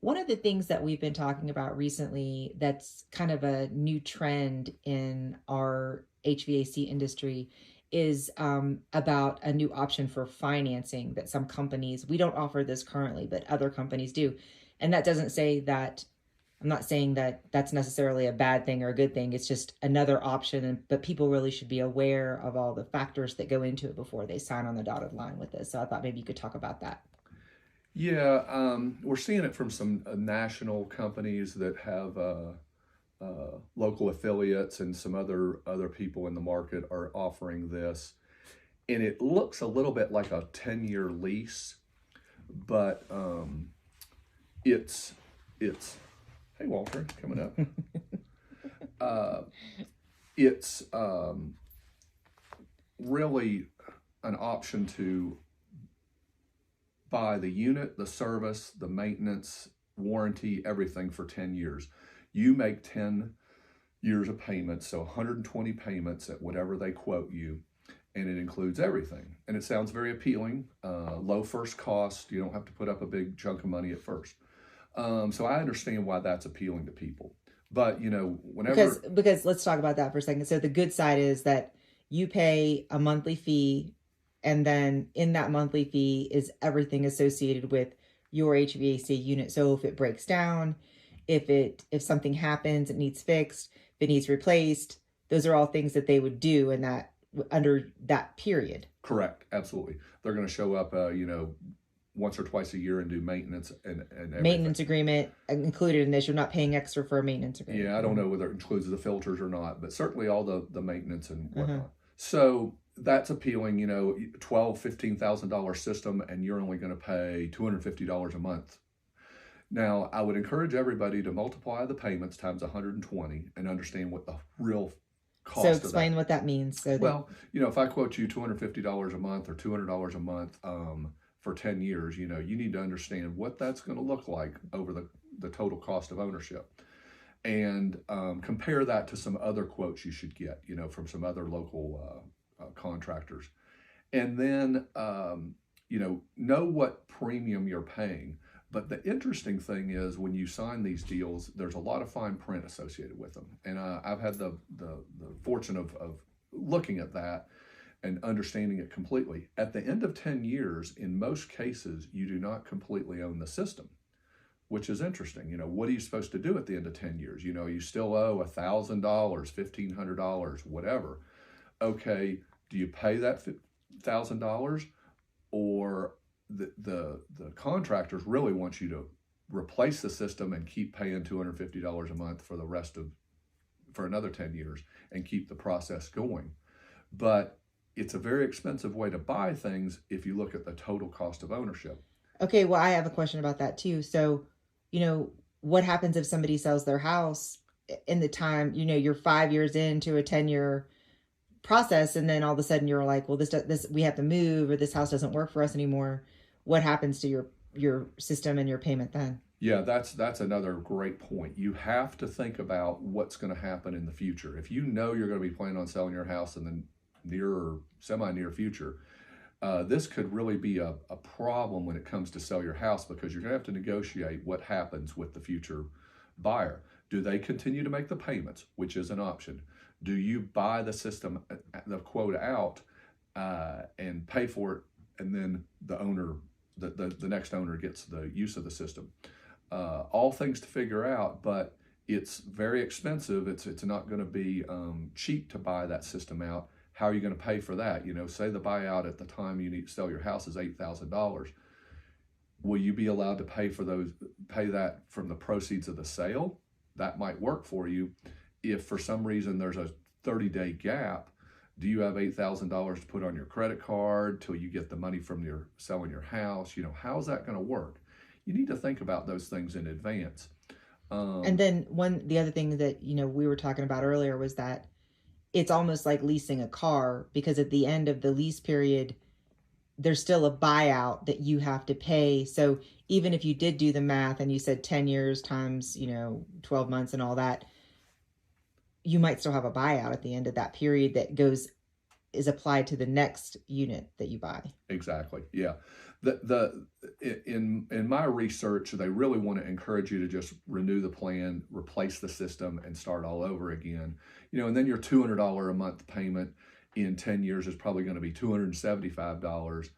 One of the things that we've been talking about recently that's kind of a new trend in our HVAC industry is about a new option for financing that some companies, we don't offer this currently, but other companies do. And that doesn't say that, I'm not saying that that's necessarily a bad thing or a good thing. It's just another option. But people really should be aware of all the factors that go into it before they sign on the dotted line with this. So I thought maybe you could talk about that. Yeah, we're seeing it from some national companies that have local affiliates, and some other people in the market are offering this, and it looks a little bit like a 10-year lease, but it's hey Walter coming up. Uh, it's really an option to buy the unit, the service, the maintenance, warranty, everything for 10 years. You make 10 years of payments, so 120 payments at whatever they quote you, and it includes everything. And it sounds very appealing. Low first cost. You don't have to put up a big chunk of money at first. So I understand why that's appealing to people. But Because let's talk about that for a second. So the good side is that you pay a monthly fee, and then in that monthly fee is everything associated with your HVAC unit. So if it breaks down, if something happens, it needs fixed, if it needs replaced, those are all things that they would do in that under that period. Correct, absolutely. They're going to show up, once or twice a year and do maintenance and everything. Maintenance agreement included in this. You're not paying extra for a maintenance agreement. Yeah, I don't know whether it includes the filters or not, but certainly all the maintenance and whatnot. So that's appealing, $12,000-$15,000 system, and you're only going to pay $250 a month. Now, I would encourage everybody to multiply the payments times 120 and understand what the real cost So of that. explain what that means. Well, if I quote you $250 a month or $200 a month for 10 years, you need to understand what that's going to look like over the total cost of ownership, and compare that to some other quotes you should get, from some other local contractors. And then, know what premium you're paying. But the interesting thing is, when you sign these deals, there's a lot of fine print associated with them. And I've had the fortune of looking at that and understanding it completely. At the end of 10 years, in most cases, you do not completely own the system, which is interesting. What are you supposed to do at the end of 10 years? You still owe $1,000, $1,500, whatever. Okay, do you pay that $1,000, or the contractors really want you to replace the system and keep paying $250 a month for another 10 years and keep the process going? But it's a very expensive way to buy things if you look at the total cost of ownership. Okay, well, I have a question about that too. So, what happens if somebody sells their house in the time, you're 5 years into a 10-year process, and then all of a sudden you're like, well, this we have to move, or this house doesn't work for us anymore. What happens to your system and your payment then? Yeah, that's another great point. You have to think about what's going to happen in the future. If you know you're going to be planning on selling your house in the near or semi-near future, this could really be a problem when it comes to sell your house, because you're going to have to negotiate what happens with the future buyer. Do they continue to make the payments, which is an option? Do you buy the system, the quote out, and pay for it, and then the owner, the next owner gets the use of the system? All things to figure out, but it's very expensive. It's not going to be cheap to buy that system out. How are you going to pay for that? Say the buyout at the time you need to sell your house is $8,000. Will you be allowed to pay that from the proceeds of the sale? That might work for you. If for some reason there's a 30-day gap, do you have $8,000 to put on your credit card till you get the money from selling your house? How's that going to work? You need to think about those things in advance. And then the other thing that, we were talking about earlier was that it's almost like leasing a car, because at the end of the lease period, there's still a buyout that you have to pay. So even if you did do the math and you said 10 years times, 12 months and all that, you might still have a buyout at the end of that period that is applied to the next unit that you buy. Exactly. Yeah. In my research, they really want to encourage you to just renew the plan, replace the system, and start all over again. And then your $200 a month payment in 10 years is probably going to be $275.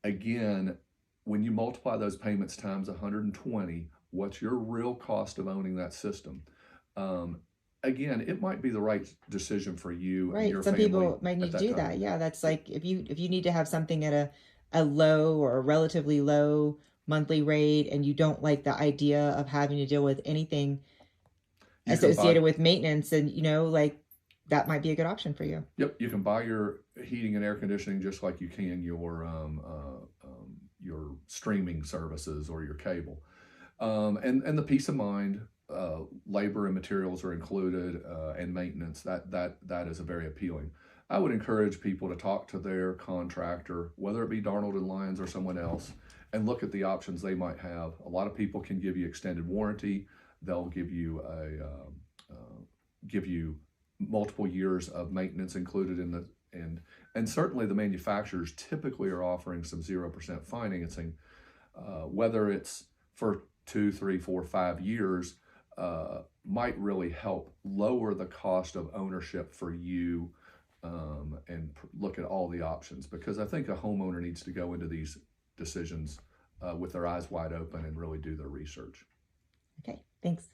Again, when you multiply those payments times 120, what's your real cost of owning that system? Again, it might be the right decision for you and Right. your Some family people might at need to that do time. that. Yeah, that's like if you need to have something at a low or a relatively low monthly rate and you don't like the idea of having to deal with anything You can buy associated with maintenance and like that might be a good option for you. Yep, you can buy your heating and air conditioning just like you can your streaming services or your cable, and the peace of mind, labor and materials are included, and maintenance that is a very appealing. I would encourage people to talk to their contractor, whether it be Darnold and Lyons or someone else, and look at the options they might have. A lot of people can give you extended warranty. They'll give you multiple years of maintenance included in the and certainly the manufacturers typically are offering some 0% financing, whether it's for 2, 3, 4, 5 years, might really help lower the cost of ownership for you, and look at all the options, because I think a homeowner needs to go into these decisions with their eyes wide open and really do their research. Okay, thanks.